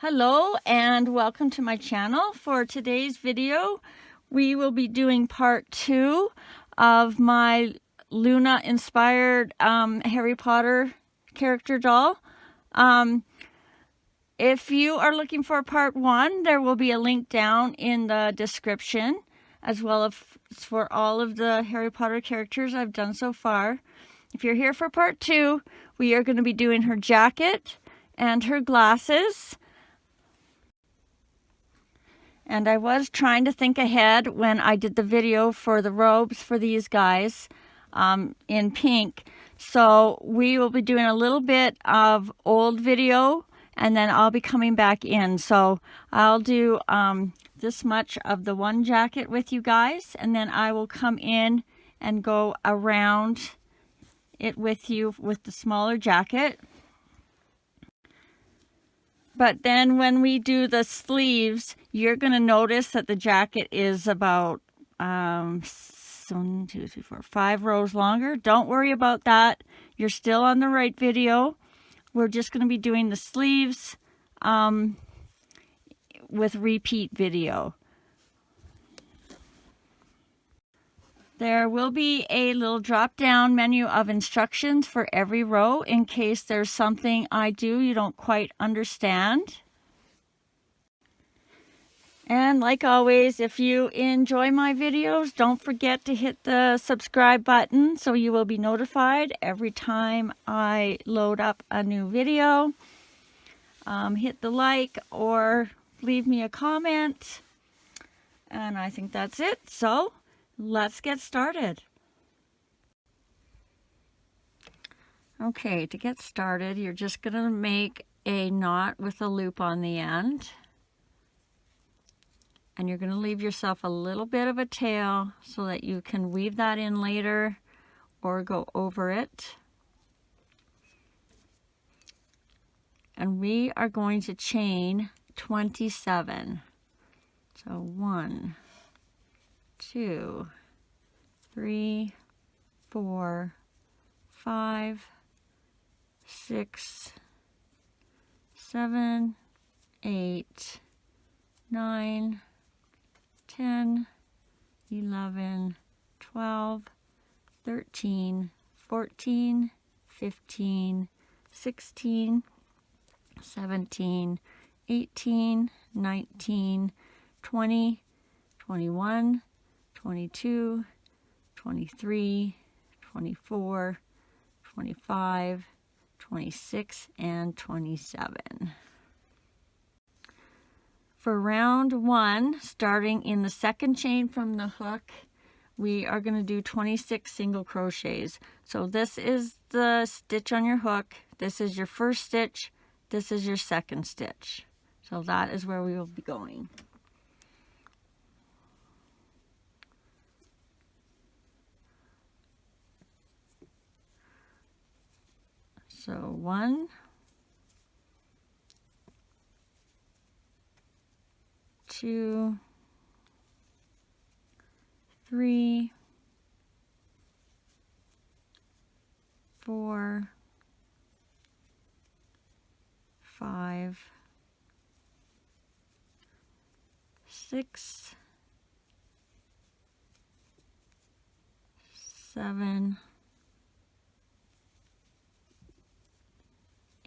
Hello and welcome to my channel. For today's video, we will be doing part 2 of my Luna inspired Harry Potter character doll. If you are looking for part 1, there will be a link down in the description, as well as for all of the Harry Potter characters I've done so far. If you're here for part 2, we are going to be doing her jacket and her glasses. And I was trying to think ahead when I did the video for the robes for these guys in pink. So we will be doing a little bit of old video and then I'll be coming back in. So I'll do this much of the one jacket with you guys, and then I will come in and go around it with you with the smaller jacket. But then when we do the sleeves, you're going to notice that the jacket is about 1, 2, 3, 4, 5 rows longer. Don't worry about that. You're still on the right video. We're just going to be doing the sleeves with repeat video. There will be a little drop-down menu of instructions for every row in case there's something I do you don't quite understand. And like always, if you enjoy my videos, don't forget to hit the subscribe button so you will be notified every time I load up a new video. Hit the like or leave me a comment. And I think that's it. So let's get started. Okay, to get started, you're just going to make a knot with a loop on the end. And you're going to leave yourself a little bit of a tail so that you can weave that in later or go over it. And we are going to chain 27. So 1, 2, 3, 4, 5, 6, 7, 8, 9, 10, 11, 12, 13, 14, 15, 16, 17, 18, 19, 20, 21, 22, 23, 24, 25, 26, and 27. For round 1, starting in the second chain from the hook, we are going to do 26 single crochets. So this is the stitch on your hook. This is your first stitch. This is your second stitch. So that is where we will be going. So 1, 2, 3, 4, 5, 6, 7,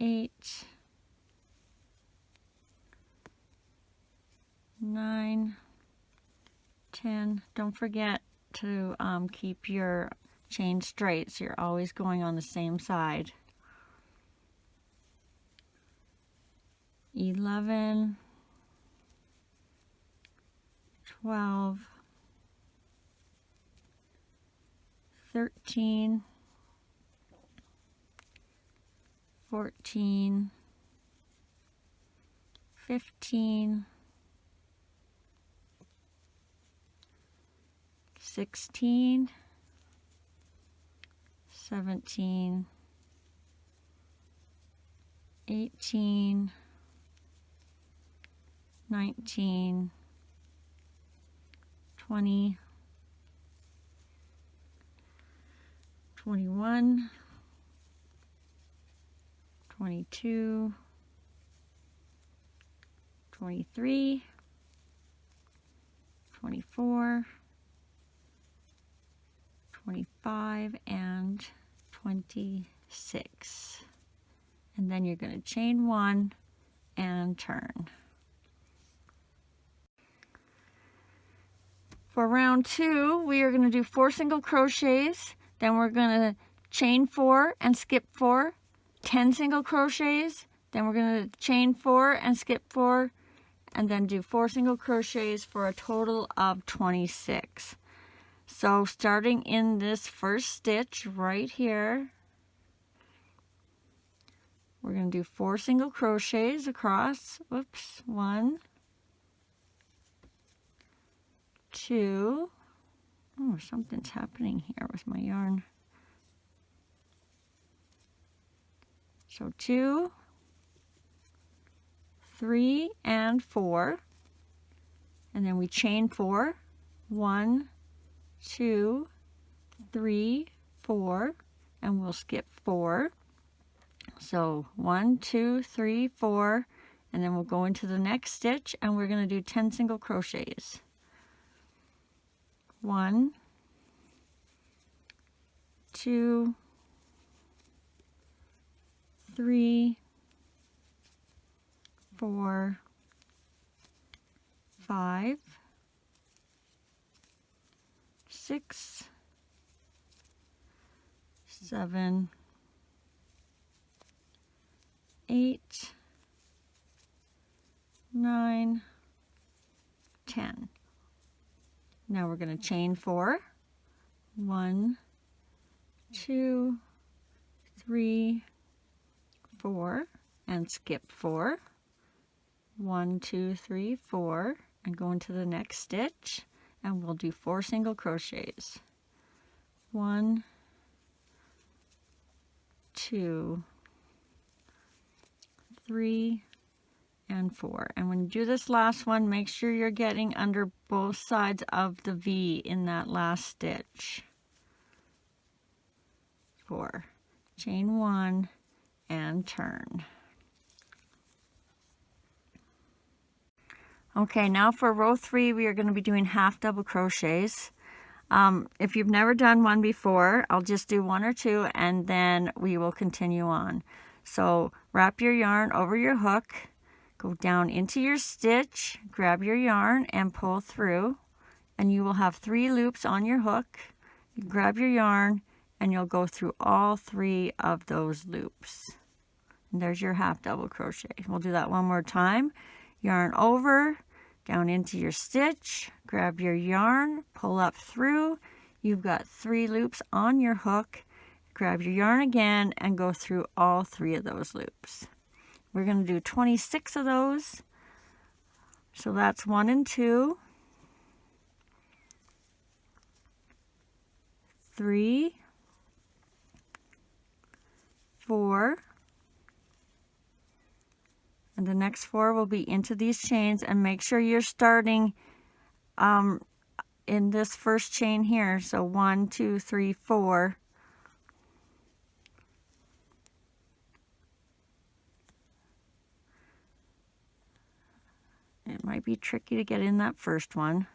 8, 9, 10. Don't forget to keep your chain straight so you're always going on the same side. 11, 12, 13, 14, 15, 16, 17, 18, 19, 20, 21, 22, 23, 24, 25, and 26. And then you're going to chain 1 and turn. For round 2, we are going to do 4 single crochets, then we're going to chain 4 and skip 4, 10 single crochets, then we're going to chain 4 and skip 4, and then do 4 single crochets for a total of 26. So starting in this first stitch right here, we're going to do 4 single crochets across. Whoops, 1, 2. Oh, something's happening here with my yarn. So 2, 3, and 4. And then we chain 4. 1, 2, 3, 4, and we'll skip 4. So 1, 2, 3, 4, and then we'll go into the next stitch and we're going to do 10 single crochets. 1, 2, 3, 4, 5, 6, 7, 8, 9, 10. Now we're going to chain 4. 1, 2, 3, 4, and skip 4. 1, 2, 3, 4, and go into the next stitch, and we'll do 4 single crochets. 1, 2, 3, and 4. And when you do this last one, make sure you're getting under both sides of the V in that last stitch. 4. Chain 1 and turn. Okay, now for row 3, we are going to be doing half double crochets. If you've never done one before, I'll just do 1 or 2 and then we will continue on. So wrap your yarn over your hook, go down into your stitch, grab your yarn and pull through, and you will have 3 loops on your hook. You grab your yarn and you'll go through all 3 of those loops. And there's your half double crochet. We'll do that one more time. Yarn over, down into your stitch, grab your yarn, pull up through. You've got 3 loops on your hook. Grab your yarn again and go through all 3 of those loops. We're going to do 26 of those. So that's 1 and 2, 3, 4, and the next 4 will be into these chains, and make sure you're starting in this first chain here. So 1, 2, 3, 4. It might be tricky to get in that first one.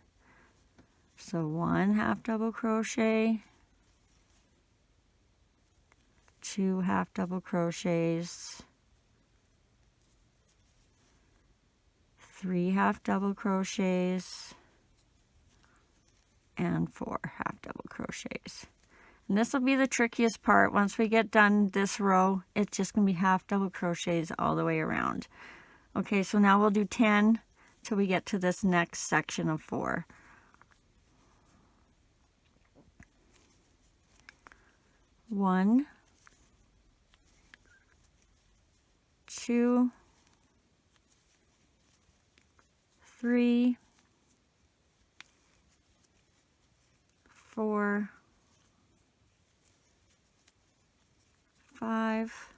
So 1 half double crochet, 2 half double crochets, 3 half double crochets, and 4 half double crochets. And this will be the trickiest part. Once we get done this row, it's just going to be half double crochets all the way around. Okay, so now we'll do 10 till we get to this next section of 4. 1, 2, 3, 4, 5,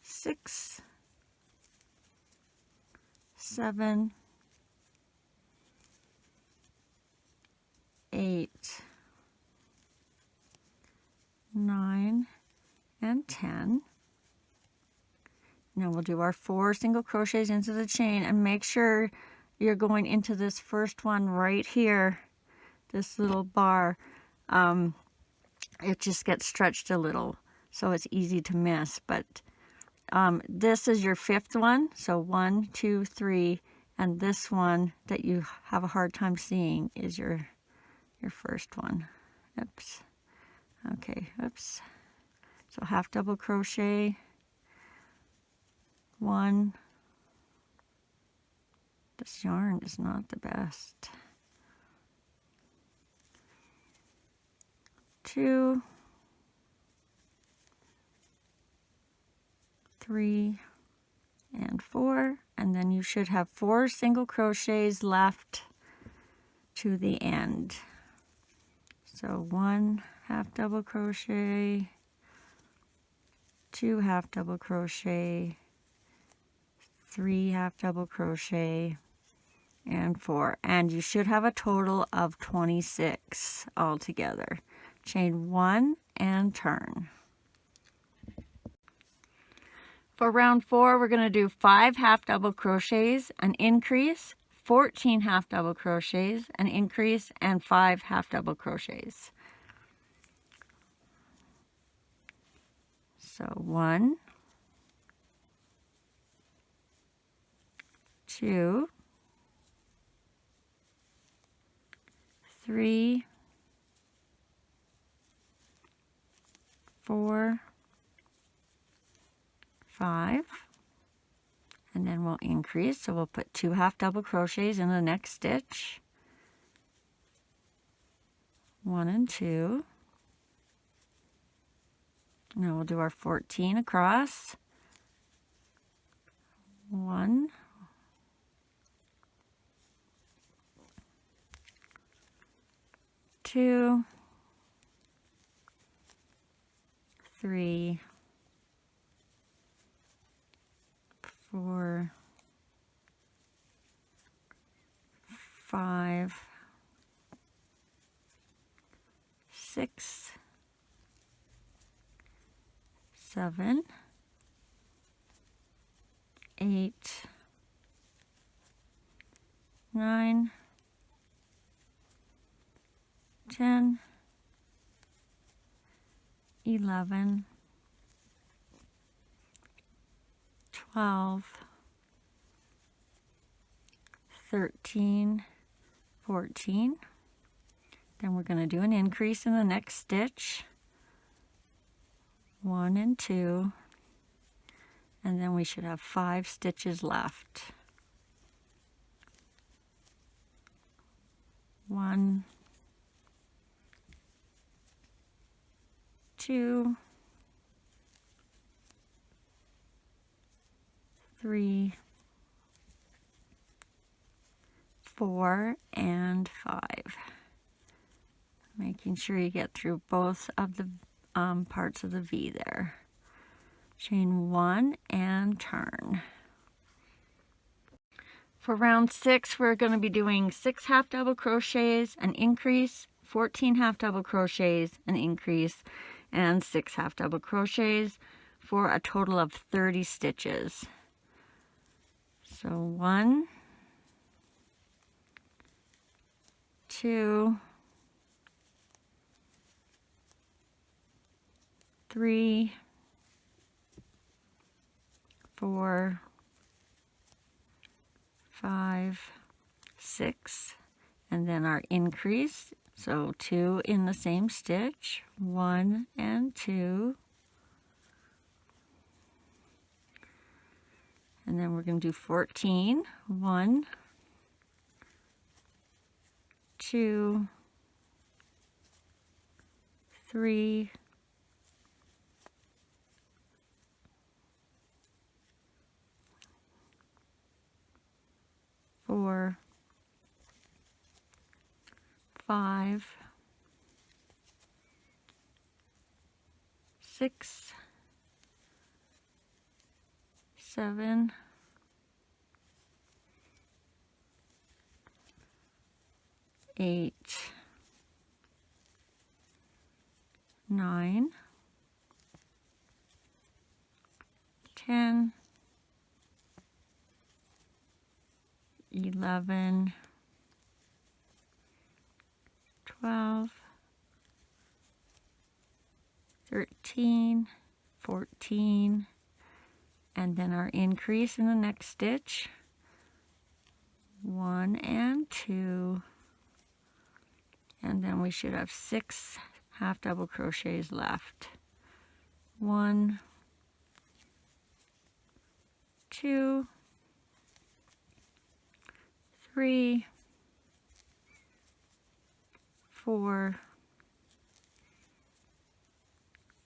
6, 7, 8, 9, and 10. Now we'll do our 4 single crochets into the chain, and make sure you're going into this first one right here, this little bar. It just gets stretched a little, so it's easy to miss. But this is your 5th one, so 1, 2, 3, and this one that you have a hard time seeing is your first one. Oops. Okay, oops. So half double crochet, 1. This yarn is not the best. 2, 3, and 4, and then you should have 4 single crochets left to the end. So 1 half double crochet, 2 half double crochet, 3 half double crochet, and 4. And you should have a total of 26 altogether. Chain 1 and turn. For round 4, we're going to do 5 half double crochets, an increase, 14 half double crochets, an increase, and 5 half double crochets. So 1, 2, 3, 4, 5, and then we'll increase, so we'll put 2 half double crochets in the next stitch, 1 and 2. Now we'll do our 14 across, 1, 2, 3, 4, 5, 6, 7, 8, 9, 10, 11, 12, 13, 14. Then we're going to do an increase in the next stitch, 1 and 2, and then we should have 5 stitches left. 1, 2, 3, 4, and 5. Making sure you get through both of the parts of the V there. Chain 1 and turn. For round 6, we're going to be doing 6 half double crochets, an increase, 14 half double crochets, an increase, and 6 half double crochets for a total of 30 stitches. So 1, 2, 3, 4, 5, 6, and then our increase, so 2 in the same stitch, 1 and 2, and then we're going to do 14, 1, 2, 3, 4, 5, 6, 7, 8, 9, 10, 11, 12, 13, 14, and then our increase in the next stitch, 1 and 2, and then we should have 6 half double crochets left. 1, 2, 3, 4,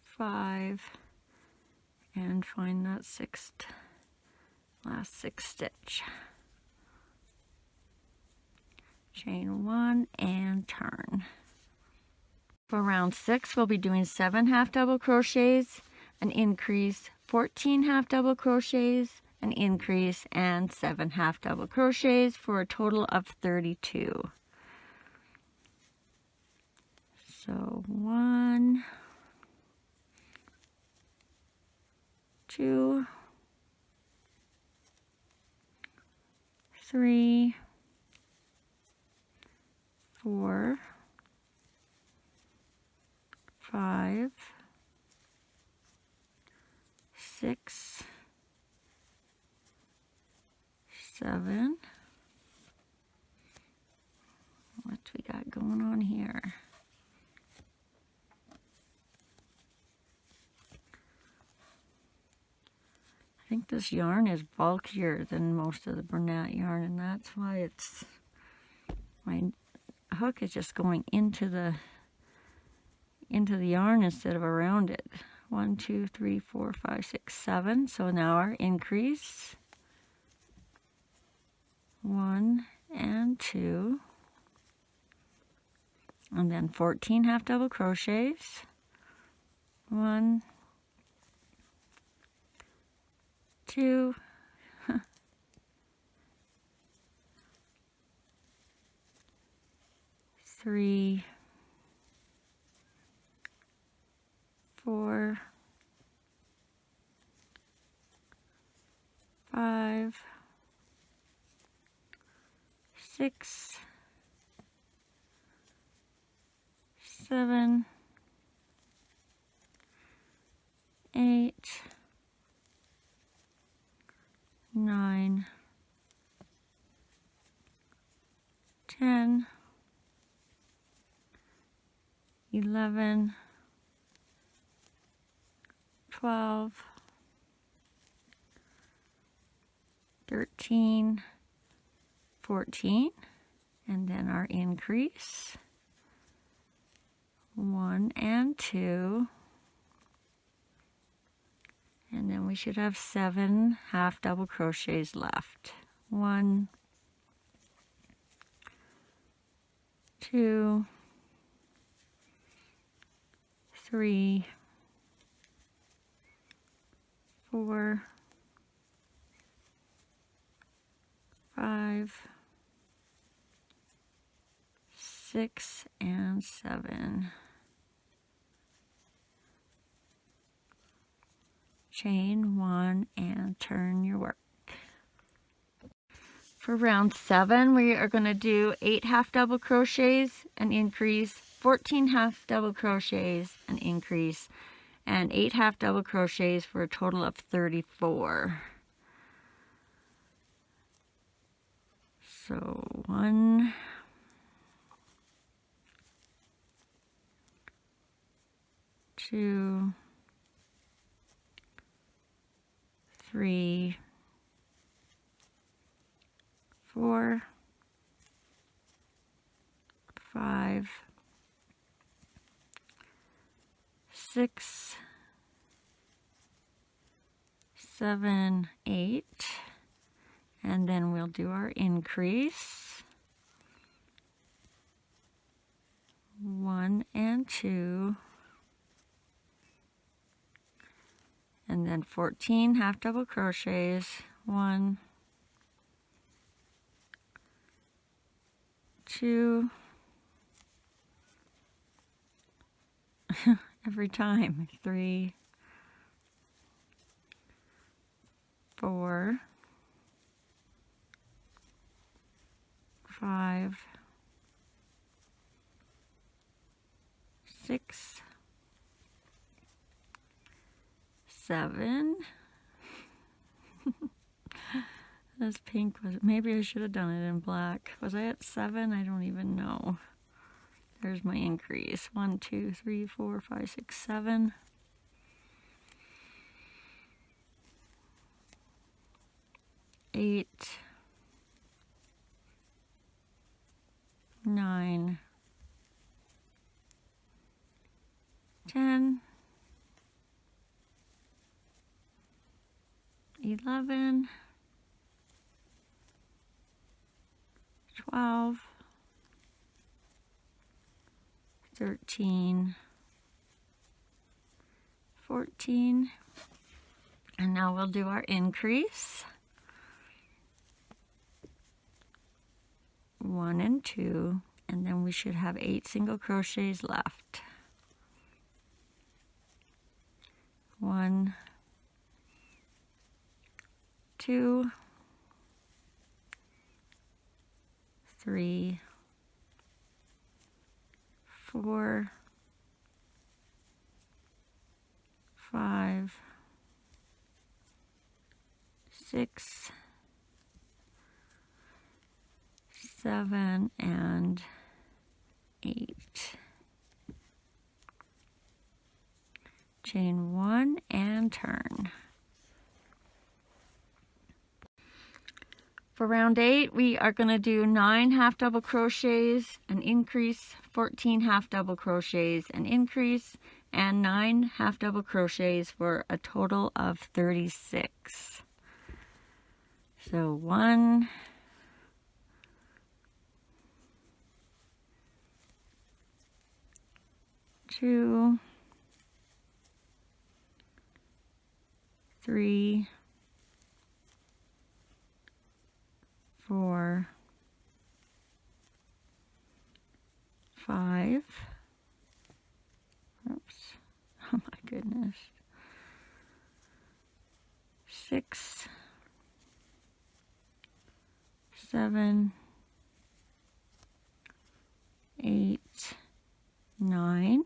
5, and find that last sixth stitch. Chain 1 and turn. For round 6, we'll be doing 7 half double crochets, an increase, 14 half double crochets, an increase, and 7 half double crochets for a total of 32. So 1, 2, 3, 4, 5, 6, 7. What we got going on here? I think this yarn is bulkier than most of the Bernat yarn, and that's why my hook is just going into the yarn instead of around it. 1, 2, 3, 4, 5, 6, 7. So now our increase, 1 and 2, and then 14 half double crochets, 1, 2, 3, 4, 5, 6, 7, 8, 9, 10, 11, 12, 13, 14, and then our increase, 1 and 2, and then we should have 7 half double crochets left. 1, 2, 3, 4, 5, 6, and 7. Chain 1 and turn your work. For round 7, we are going to do 8 half double crochets, an increase, 14 half double crochets, an increase, and 8 half double crochets for a total of 34. So 1, 2, 3, 4, 5, 6, 7, 8, and then we'll do our increase, 1 and 2, and then 14 half double crochets, 1, 2, every time, 3, 4, 5, 6, 7. This pink was, maybe I should have done it in black. Was I at 7? I don't even know. There's my increase. 1, 2, 3, 4, 5, 6, 7. 8, 9, 10, 11, 12, 13, 14, and now we'll do our increase. 1 and 2, and then we should have 8 single crochets left. 1, 2, 3, 4, 5, 6, 7, and 8. Chain 1 and turn. For round 8, we are going to do 9 half double crochets, an increase, 14 half double crochets, an increase, and 9 half double crochets for a total of 36. So 1, 2, 3, 4, 5. Oops. Oh my goodness. 6, 7, 8, 9.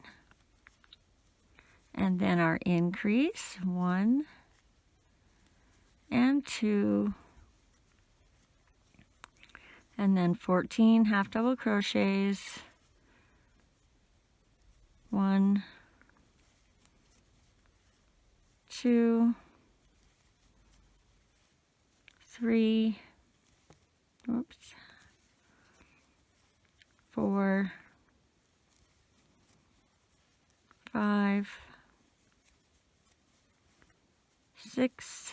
And then our increase, 1 and 2, and then 14 half double crochets, 1, 2, 3, oops, 4, 5, 6,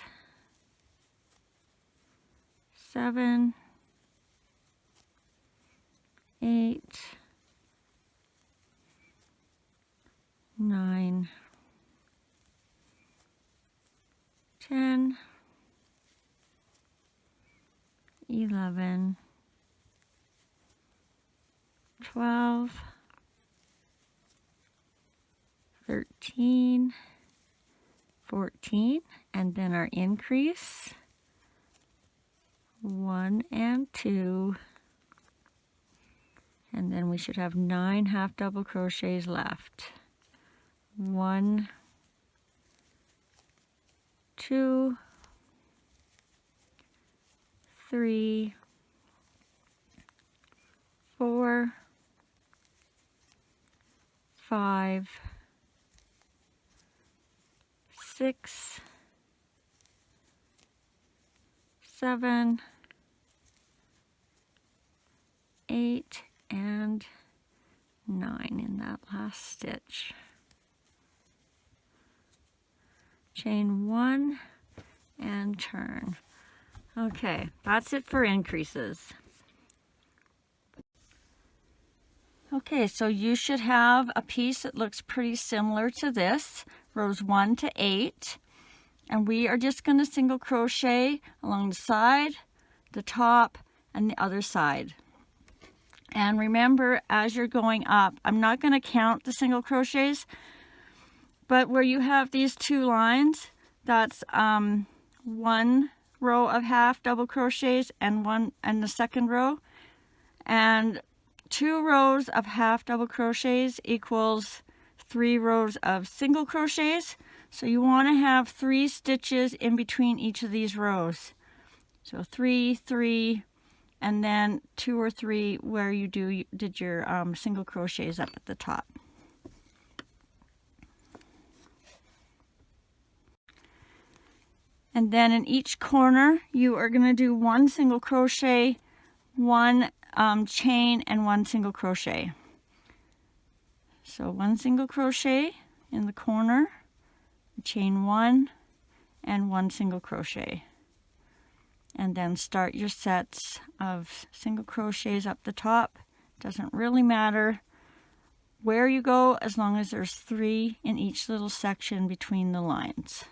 7, 8, 9, 10, 11, 12, 13, 14, and then our increase, 1 and 2, and then we should have 9 half double crochets left. 1, 2, 3, 4, 5, 6, 7, 8, and 9 in that last stitch. Chain 1 and turn. Okay, that's it for increases. Okay, so you should have a piece that looks pretty similar to this, rows 1 to 8, and we are just going to single crochet along the side, the top, and the other side. And remember, as you're going up, I'm not going to count the single crochets, but where you have these 2 lines, that's 1 row of half double crochets and the second row, And 2 rows of half double crochets equals 3 rows of single crochets. So you want to have 3 stitches in between each of these rows. So 3, 3, and then 2 or 3 where you did your single crochets up at the top. And then in each corner you are going to do 1 single crochet, 1 chain, and 1 single crochet. So 1 single crochet in the corner, chain 1, and 1 single crochet. And then start your sets of single crochets up the top. Doesn't really matter where you go as long as there's 3 in each little section between the lines.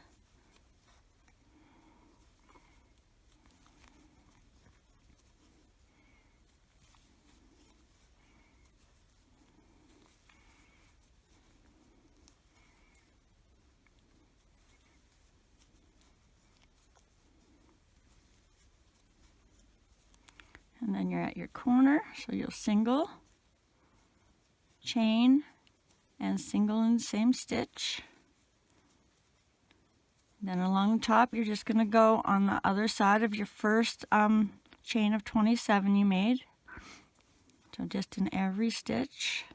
And then you're at your corner, so you'll single, chain, and single in the same stitch. Then along the top, you're just going to go on the other side of your first chain of 27 you made. So just in every stitch.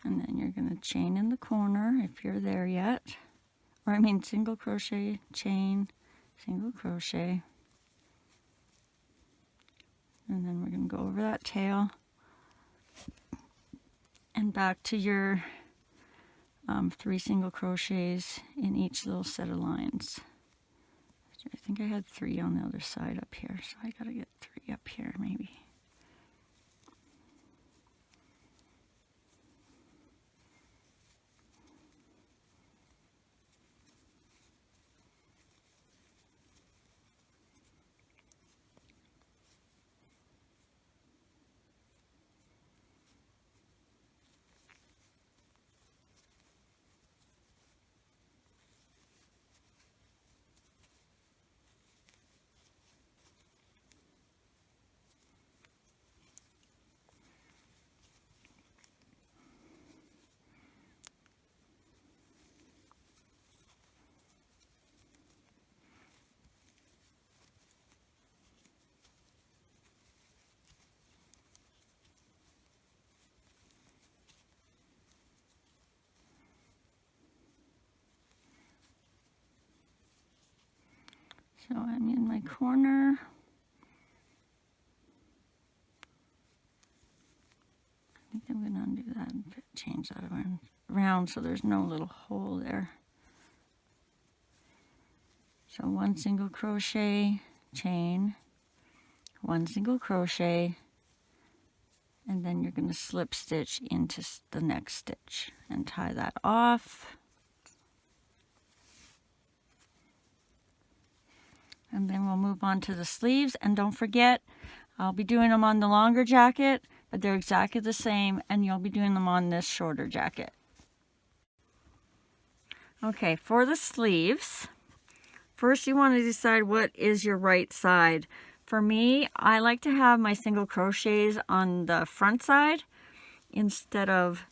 And then you're going to chain in the corner if you're there yet. Or I mean single crochet, chain, single crochet. And then we're going to go over that tail and back to your 3 single crochets in each little set of lines. I think I had 3 on the other side up here, so I got to get 3 up here maybe. So I'm in my corner. I think I'm going to undo that and change that around so there's no little hole there. So 1 single crochet, chain, 1 single crochet, and then you're going to slip stitch into the next stitch and tie that off. And then we'll move on to the sleeves. And don't forget, I'll be doing them on the longer jacket, but they're exactly the same, and you'll be doing them on this shorter jacket. Okay, for the sleeves, first you want to decide what is your right side. For me, I like to have my single crochets on the front side instead of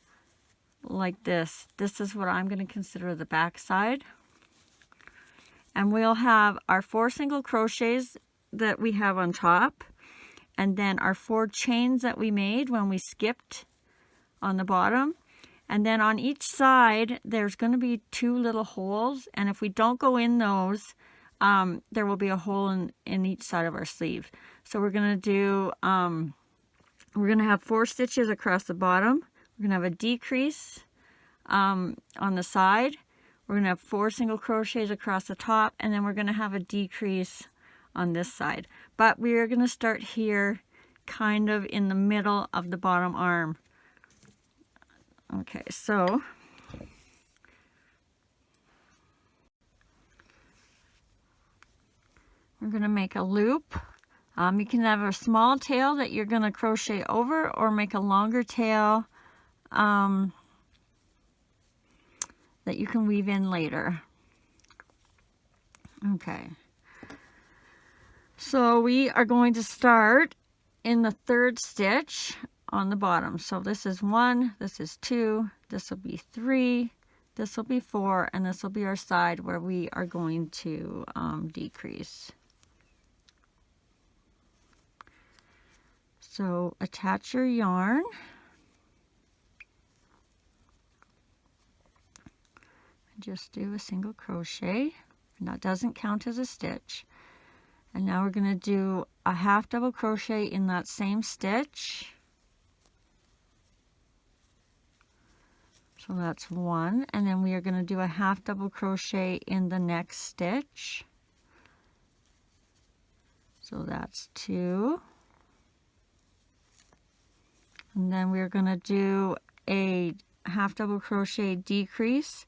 like this. This is what I'm going to consider the back side. And we'll have our 4 single crochets that we have on top, and then our 4 chains that we made when we skipped on the bottom. And then on each side, there's going to be 2 little holes, and if we don't go in those, there will be a hole in each side of our sleeve. So we're going to do, we're going to have 4 stitches across the bottom. We're going to have a decrease on the side. We're going to have 4 single crochets across the top, and then we're going to have a decrease on this side. But we are going to start here kind of in the middle of the bottom arm. Okay, so we're going to make a loop. You can have a small tail that you're going to crochet over, or make a longer tail that you can weave in later. Okay, so we are going to start in the 3rd stitch on the bottom. So this is 1, this is 2, this will be 3, this will be 4, and this will be our side where we are going to decrease. So attach your yarn. Just do a single crochet, and that doesn't count as a stitch. And now we're going to do a half double crochet in that same stitch. So that's 1, and then we are going to do a half double crochet in the next stitch. So that's 2. And then we're going to do a half double crochet decrease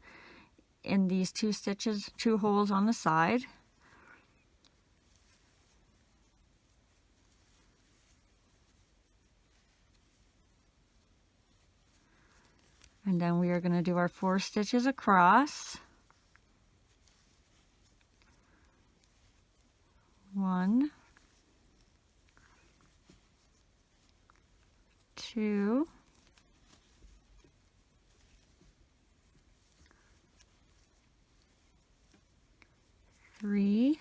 in these 2 stitches, 2 holes on the side. And then we are going to do our 4 stitches across. 1, 2, 3,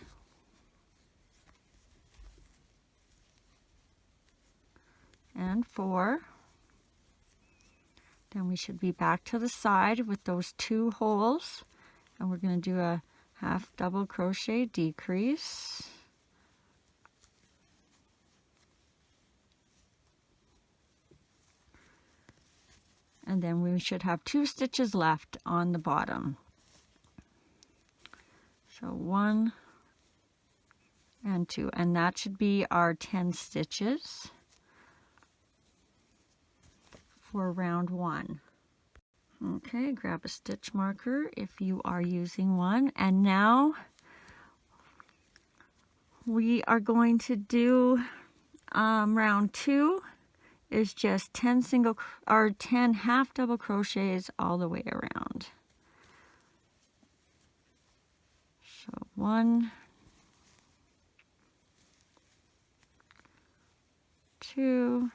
and 4. Then we should be back to the side with those 2 holes, and we're going to do a half double crochet decrease. And then we should have 2 stitches left on the bottom. So 1 and 2, and that should be our 10 stitches for round 1. Okay, grab a stitch marker if you are using one, and now we are going to do round 2 is just 10 half double crochets all the way around. So 1, 2,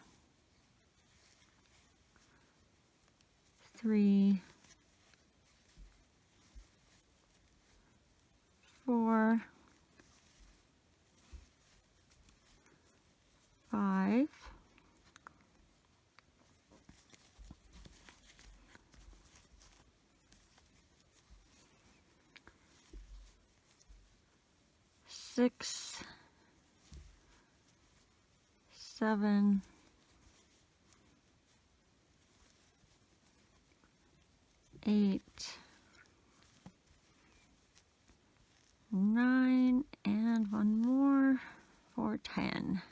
3, 4, 5, 6, 7, 8, 9, and one more for 10.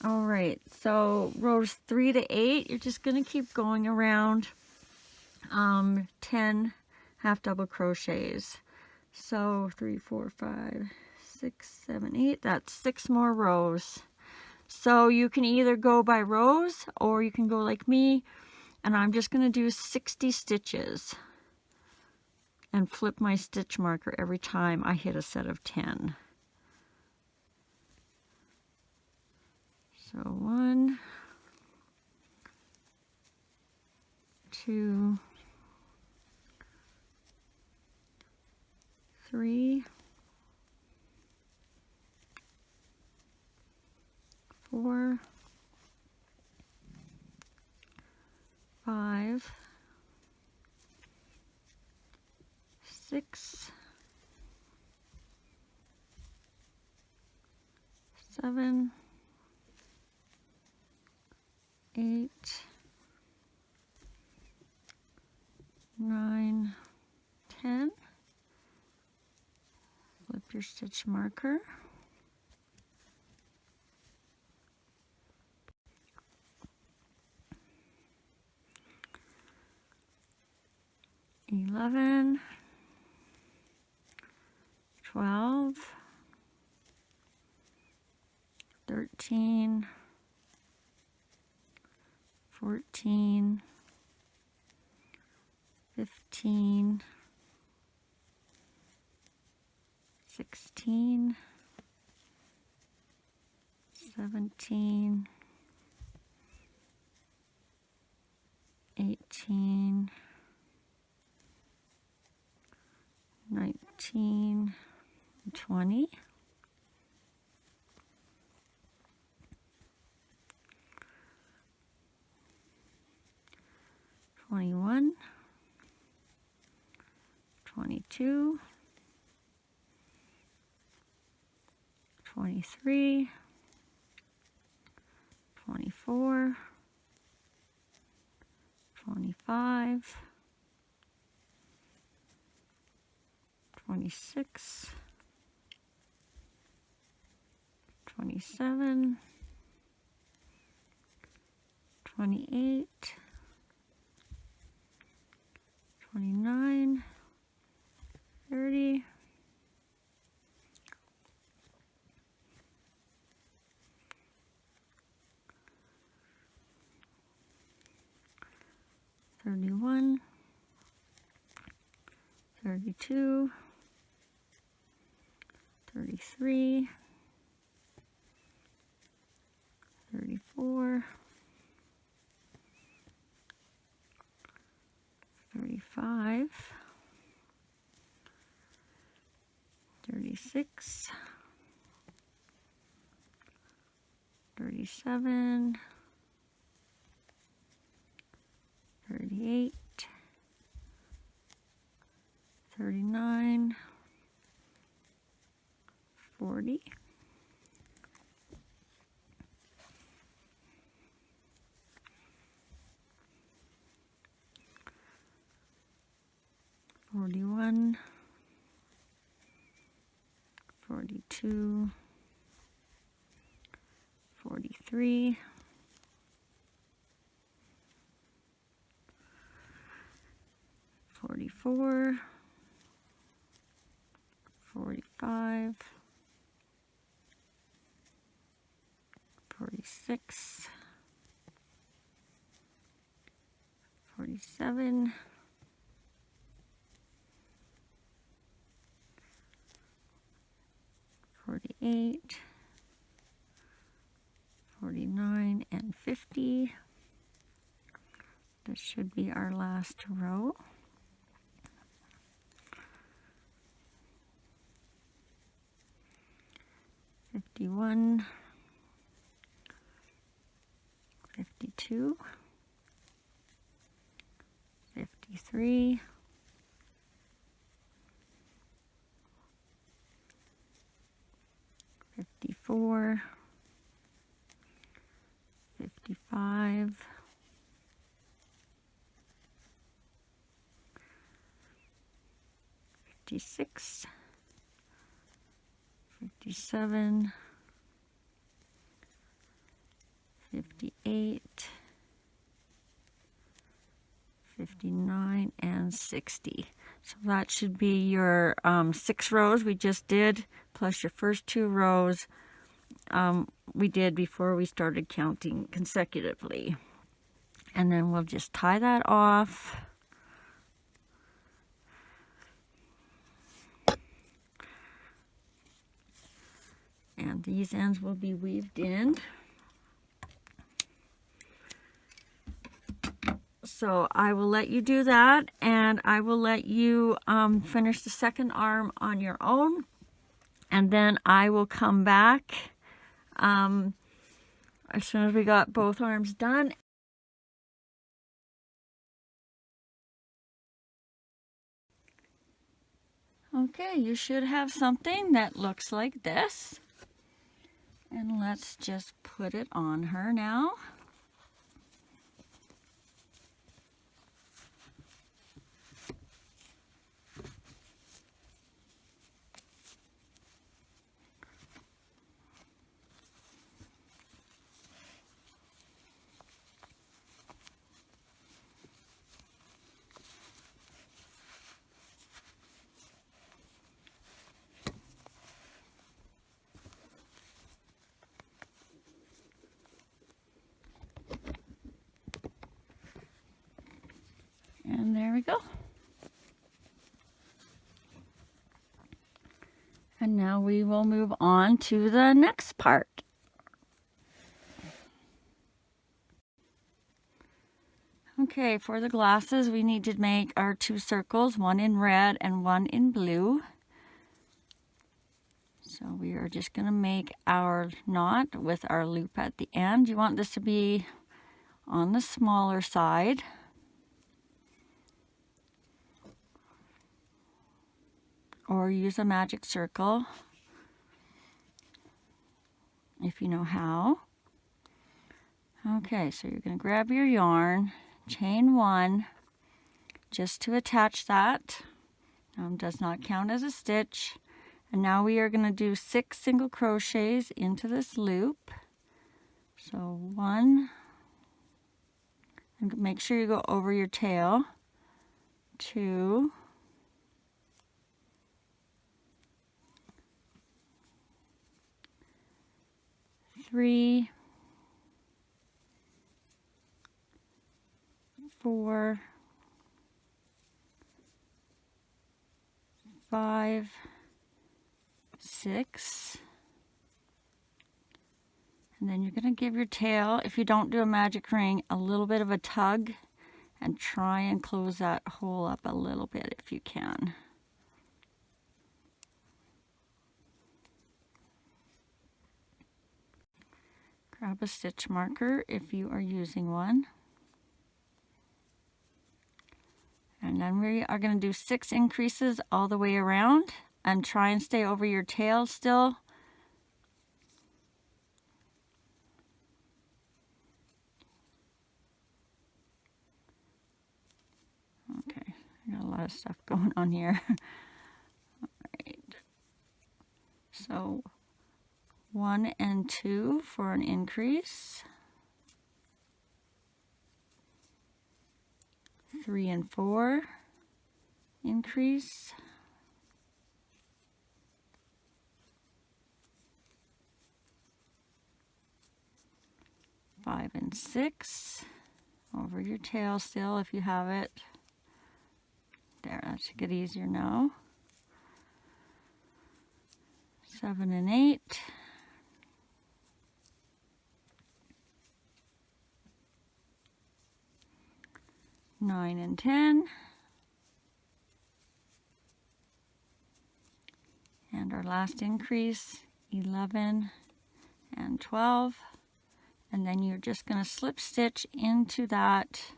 All right, so rows 3 to 8, you're just going to keep going around 10 half double crochets. So 3, 4, 5, 6, 7, 8, that's 6 more rows. So you can either go by rows, or you can go like me, and I'm just going to do 60 stitches. and flip my stitch marker every time I hit a set of 10. So 1, 2, 3, 4, 5, 6, 7, 8, 9, 10. Flip your stitch marker. 11, 12, 13, 14, 15, 16, 17, 18, 19, 20. 21, 22, 23, 24, 25, 26, 27, 28, 29, 30, 31, 32, 33, 34, 35, 36, 37, 38, 39, 40, 41, 42, 43, 44, 45, 46, 47, 48, 49, and 50. This should be our last row. $51, $52, $53, $54, $55, $56, $57, $58, $59, and $60. So that should be your 6 rows we just did, plus your first 2 rows we did before we started counting consecutively. And then we'll just tie that off. And these ends will be weaved in. So I will let you do that, and I will let you finish the second arm on your own, and then I will come back as soon as we got both arms done. Okay, you should have something that looks like this. And let's just put it on her now. And there we go. And now we will move on to the next part. Okay, for the glasses, we need to make our 2 circles, one in red and one in blue. So we are just going to make our knot with our loop at the end. You want this to be on the smaller side. Or use a magic circle if you know how. Okay, so you're going to grab your yarn, chain 1 just to attach that. Does not count as a stitch. And now we are going to do 6 single crochets into this loop. So 1, and make sure you go over your tail, 2, 3, 4, 5, 6. And then you're going to give your tail, if you don't do a magic ring, a little bit of a tug and try and close that hole up a little bit if you can. Grab a stitch marker if you are using one. And then we are going to do 6 increases all the way around and try and stay over your tail still. Okay, I got a lot of stuff going on here. All right. So 1 and 2 for an increase. 3 and 4 increase. 5 and 6 over your tail still if you have it. There, that should get easier now. 7 and 8. 9 and 10. And our last increase, 11 and 12. And then you're just going to slip stitch into that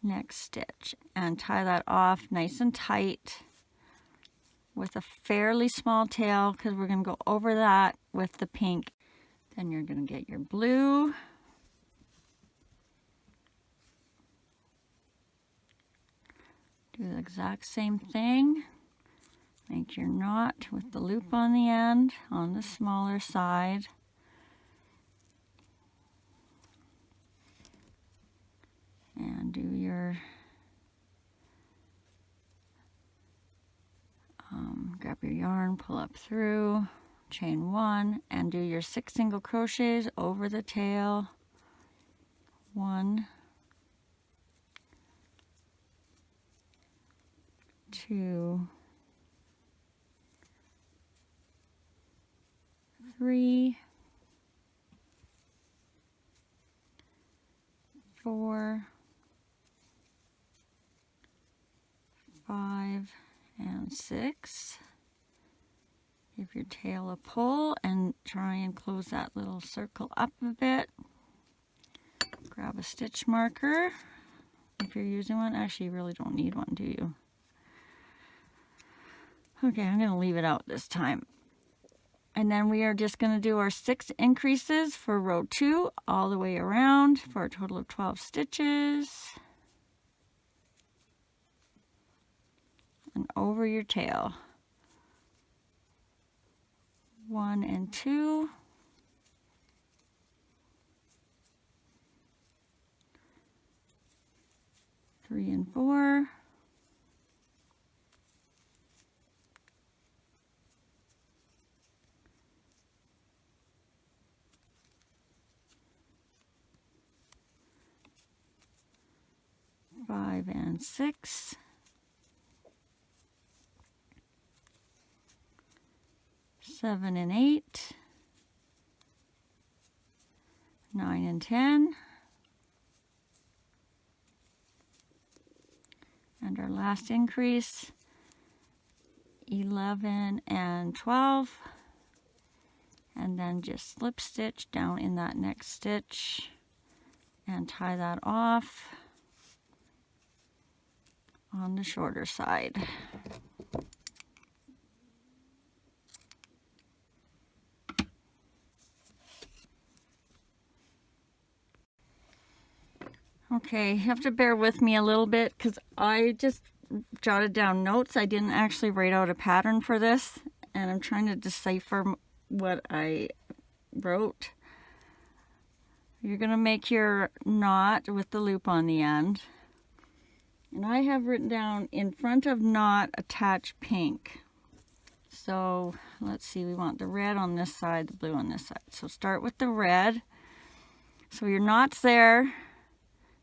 next stitch and tie that off nice and tight with a fairly small tail, because we're going to go over that with the pink. Then you're going to get your blue. Do the exact same thing. Make your knot with the loop on the end on the smaller side. And do your grab your yarn, pull up through, chain 1, and do your 6 single crochets over the tail. 1, 2, 3, 4, 5, and 6. Give your tail a pull and try and close that little circle up a bit. Grab a stitch marker if you're using one. Actually, you really don't need one, do you? Okay, I'm going to leave it out this time. And then we are just going to do our 6 increases for row 2 all the way around for a total of 12 stitches. And over your tail. 1 and 2. 3 and 4. 5 and 6. 7 and 8. 9 and 10. And our last increase, 11 and 12. And then just slip stitch down in that next stitch and tie that off on the shorter side. Okay, you have to bear with me a little bit because I just jotted down notes. I didn't actually write out a pattern for this, and I'm trying to decipher what I wrote. You're going to make your knot with the loop on the end. And I have written down, in front of knot, attach pink. So let's see, we want the red on this side, the blue on this side. So start with the red. So your knot's there.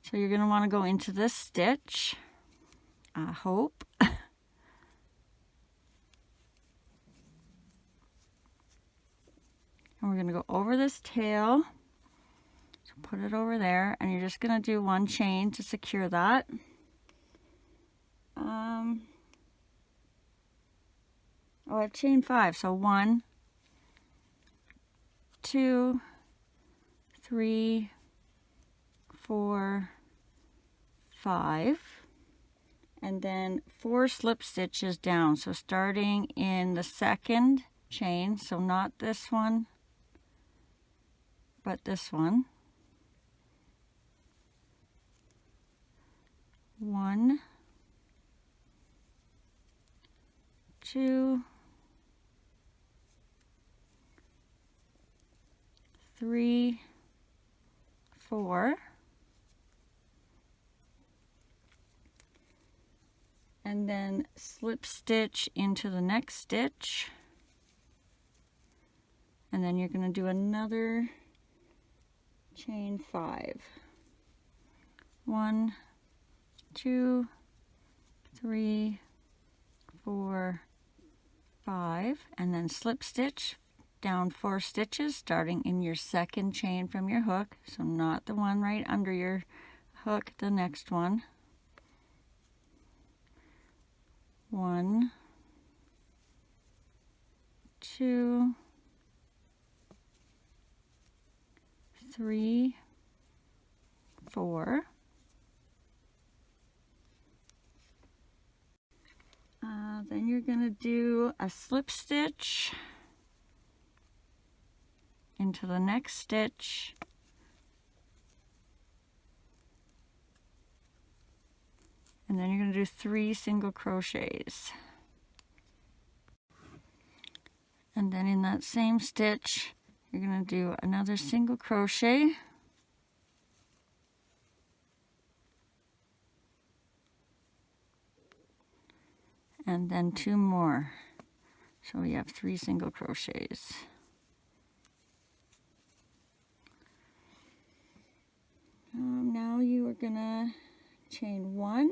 So you're going to want to go into this stitch, I hope. And we're going to go over this tail. So put it over there, and you're just going to do 1 chain to secure that. Oh, I've chained 5, so 1, 2, 3, 4, 5, and then 4 slip stitches down. So starting in the second chain, so not this one, but this one. 1, 2, 3, 4, and then slip stitch into the next stitch, and then you're going to do another chain 5. 1, 2, 3, 4, 5, and then slip stitch down 4 stitches starting in your second chain from your hook, so not the one right under your hook, the next one. 1, 2, 3, 4. Then you're going to do a slip stitch into the next stitch, and then you're going to do 3 single crochets, and then in that same stitch you're going to do another single crochet, and then 2 more, so we have 3 single crochets. Now you are gonna chain 1,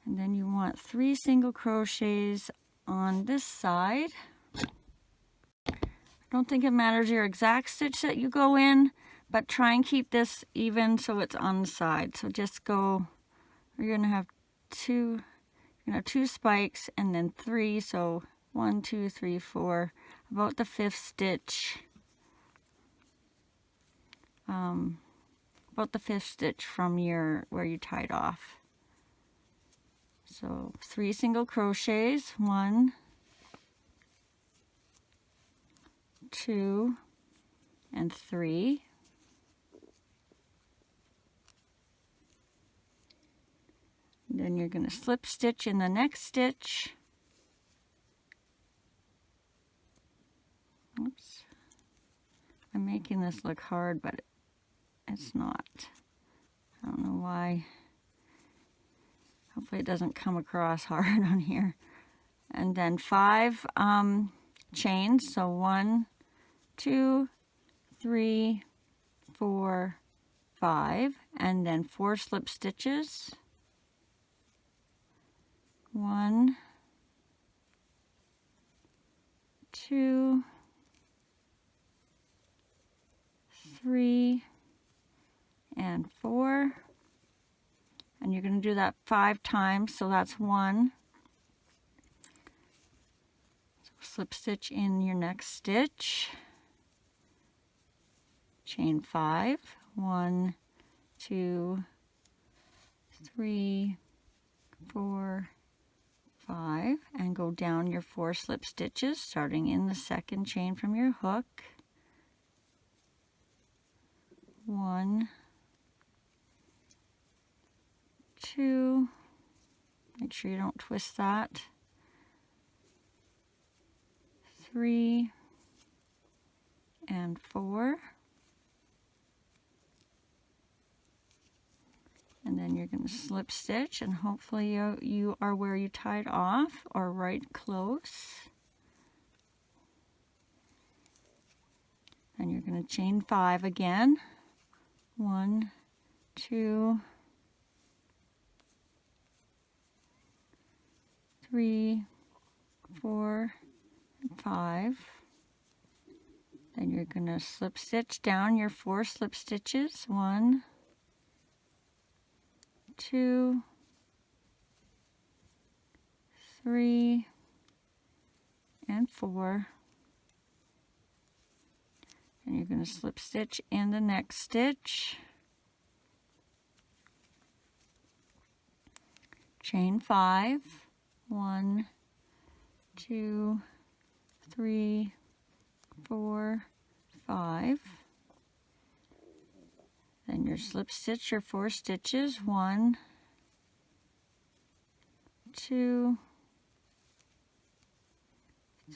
and then you want 3 single crochets on this side, don't think it matters your exact stitch that you go in, but try and keep this even so it's on the side. So just go, you're gonna have two spikes and then 3, so 1, 2, 3, 4, about the 5th stitch. About the 5th stitch from where you tied off. So 3 single crochets, 1, 2, and 3. Then you're going to slip stitch in the next stitch. Oops. I'm making this look hard, but it's not. I don't know why. Hopefully it doesn't come across hard on here. And then 5 chains. So 1, 2, 3, 4, 5. And then 4 slip stitches. 1, 2, 3, and 4. And you're going to do that 5 times, so that's 1. So slip stitch in your next stitch. Chain 5. 1, 2, 3, 4, 5, and go down your 4 slip stitches, starting in the second chain from your hook. 1, 2, make sure you don't twist that. 3, and 4. And then you're going to slip stitch, and hopefully you are where you tied off or right close. And you're going to chain 5 again. 1, 2, 3, 4, and 5. Then you're going to slip stitch down your 4 slip stitches. 1, 2, 3, and 4. And you're going to slip stitch in the next stitch. Chain 5. 1, 2, 3, 4, 5. Then your slip stitch your 4 stitches. 1, 2,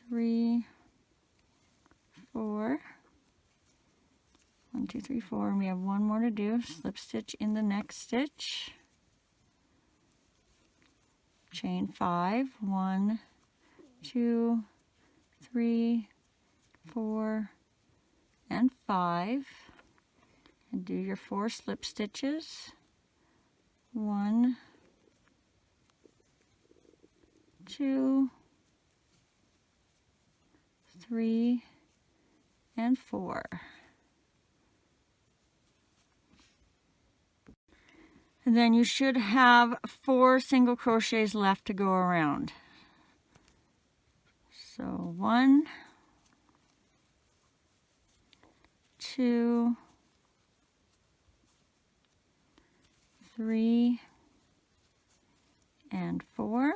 3, 4. 1, 2, 3, 4, and we have 1 more to do. Slip stitch in the next stitch. Chain 5. 1, 2, 3, 4, and 5. And do your 4 slip stitches. 1, 2, 3, and 4. And then you should have 4 single crochets left to go around. So 1, 2, 3, and 4.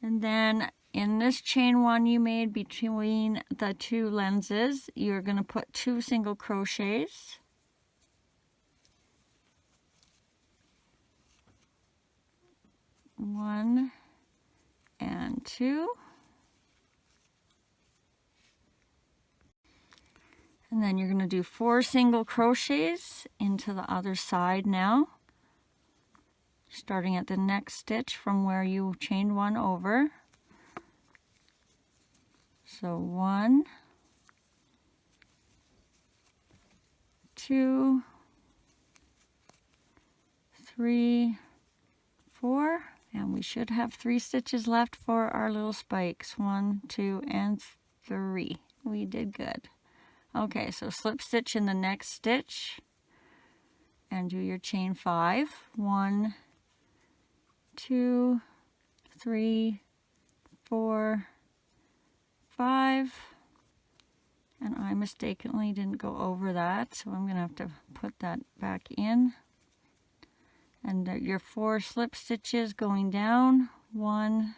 And then in this chain 1 you made between the 2 lenses, you're going to put 2 single crochets. One and 2. And then you're going to do 4 single crochets into the other side now, starting at the next stitch from where you chained 1 over. So 1, 2, 3, 4, and we should have 3 stitches left for our little spikes. 1, 2, and 3. We did good. Okay, so slip stitch in the next stitch and do your chain 5. 1, 2, 3, 4, 5. And I mistakenly didn't go over that, so I'm going to have to put that back in. And your 4 slip stitches going down. 1,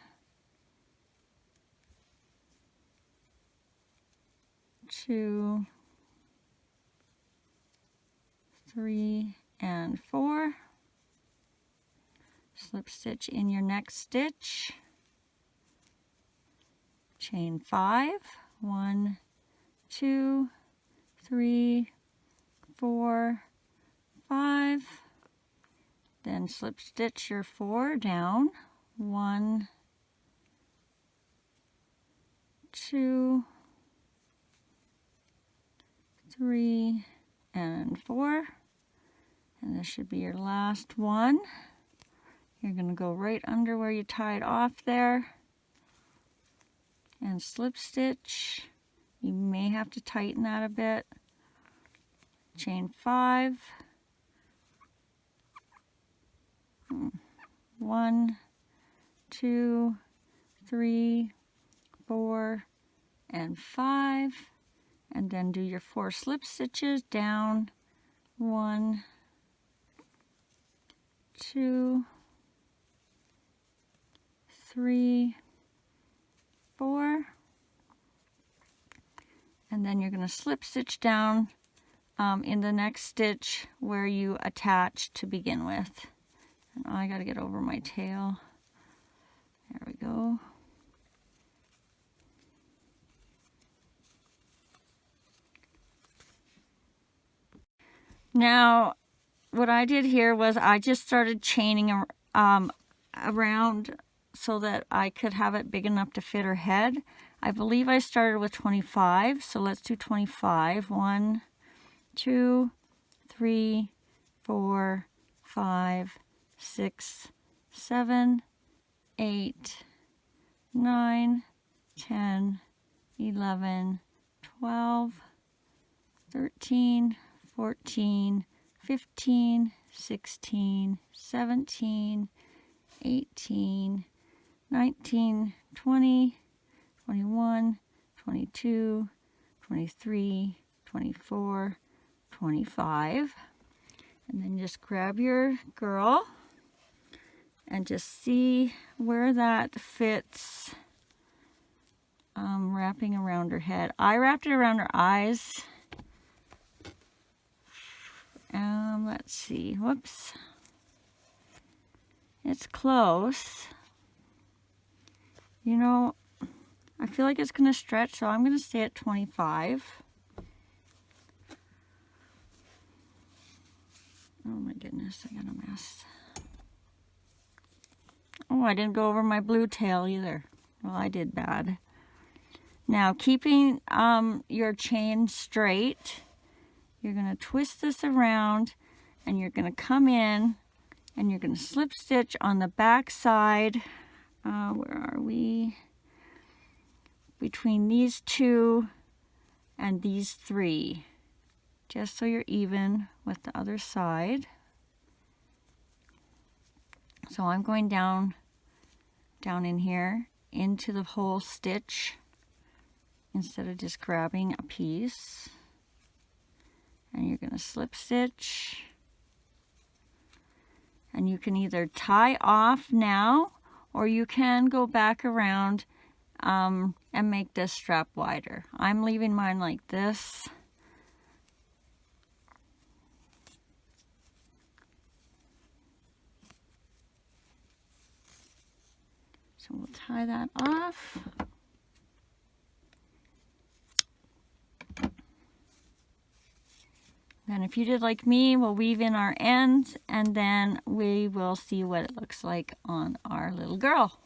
2, 3, and 4. Slip stitch in your next stitch. Chain 5. 1, 2, 3, 4, 5. Then slip stitch your 4 down. 1, 2, 3, and 4. And this should be your last one. You're going to go right under where you tied off there and slip stitch. You may have to tighten that a bit. Chain 5. 1, 2, 3, 4, and 5. And then do your 4 slip stitches down. 1, 2, 3, 4. And then you're going to slip stitch down in the next stitch where you attach to begin with. And I got to get over my tail. There we go. Now, what I did here was I just started chaining around so that I could have it big enough to fit her head. I believe I started with 25, so let's do 25. 1, 2, 3, 4, 5, 6, 7, 8, 9, 10, 11, 12, 13, 14, 15, 16, 17, 18, 19, 20, 21, 22, 23, 24, 25. And then just grab your girl and just see where that fits, wrapping around her head. I wrapped it around her eyes. Let's see. Whoops. It's close. You know, I feel like it's going to stretch, so I'm going to stay at 25. Oh my goodness, I got a mess. Oh, I didn't go over my blue tail either. Well, I did bad. Now, keeping your chain straight, you're going to twist this around and you're going to come in and you're going to slip stitch on the back side. Where are we? Between these 2 and these 3, just so you're even with the other side. So I'm going down in here into the whole stitch instead of just grabbing a piece. And you're going to slip stitch. And you can either tie off now, or you can go back around and make this strap wider. I'm leaving mine like this. So we'll tie that off. Then if you did like me, we'll weave in our ends and then we will see what it looks like on our little girl.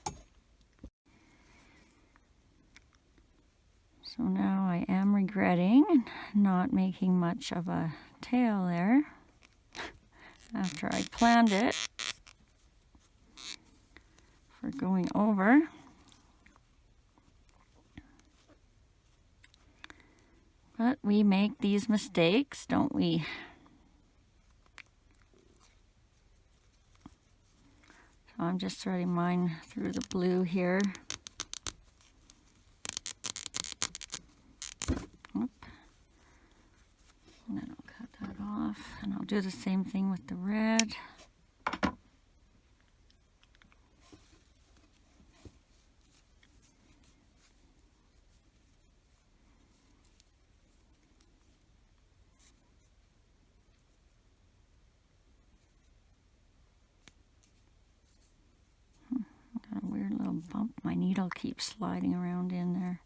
So now I am regretting not making much of a tail there after I planned it. for going over. But we make these mistakes, don't we? So I'm just threading mine through the blue here. Oop. And then I'll cut that off, and I'll do the same thing with the red. Got a weird little bump. My needle keeps sliding around in there.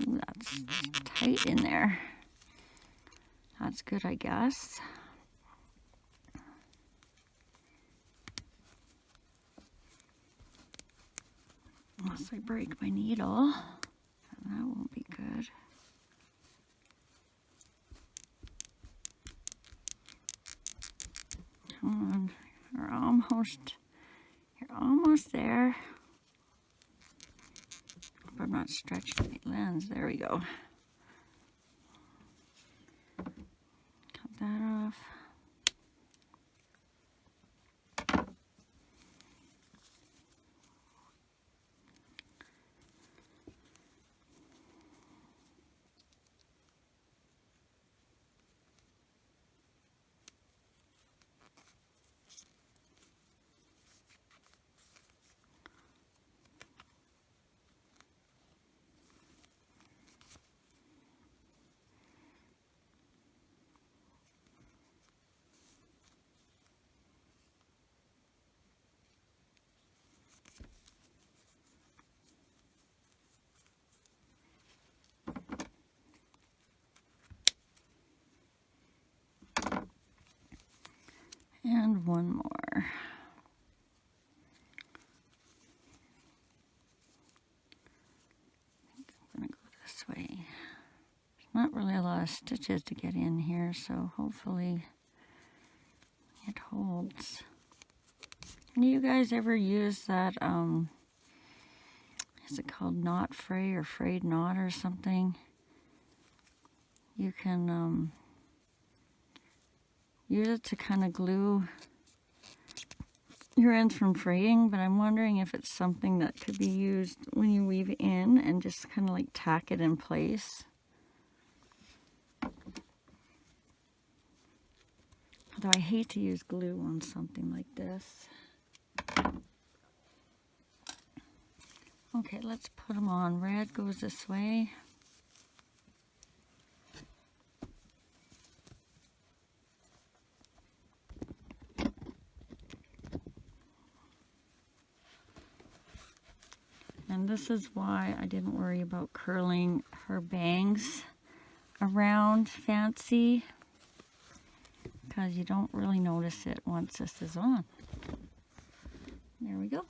Ooh, that's tight in there. That's good, I guess. Unless I break my needle, that won't be good. Come on, you're almost there. Hope I'm not stretching my lens. There we go. Cut that off. And one more. I'm going to go this way. There's not really a lot of stitches to get in here, so hopefully it holds. Do you guys ever use that, is it called knot fray or frayed knot or something? You can use it to kind of glue your ends from fraying, but I'm wondering if it's something that could be used when you weave in and just kind of like tack it in place. Although I hate to use glue on something like this. Okay, let's put them on. Red goes this way. And this is why I didn't worry about curling her bangs around fancy, because you don't really notice it once this is on. There we go.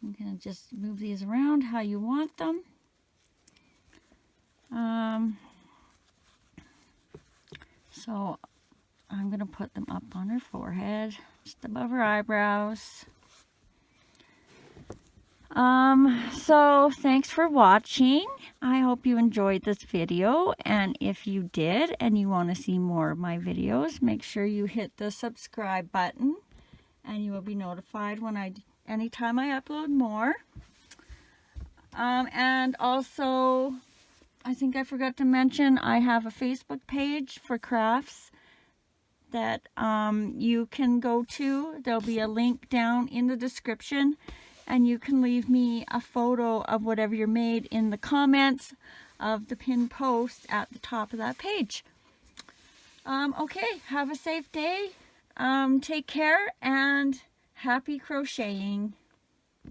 I'm going to just move these around how you want them. So I'm going to put them up on her forehead, just above her eyebrows. So thanks for watching. I hope you enjoyed this video, and if you did and you want to see more of my videos, make sure you hit the subscribe button and you will be notified when anytime I upload more. And also, I think I forgot to mention, I have a Facebook page for crafts that you can go to. There'll be a link down in the description, and you can leave me a photo of whatever you made in the comments of the pinned post at the top of that page. Okay, have a safe day. Take care and happy crocheting.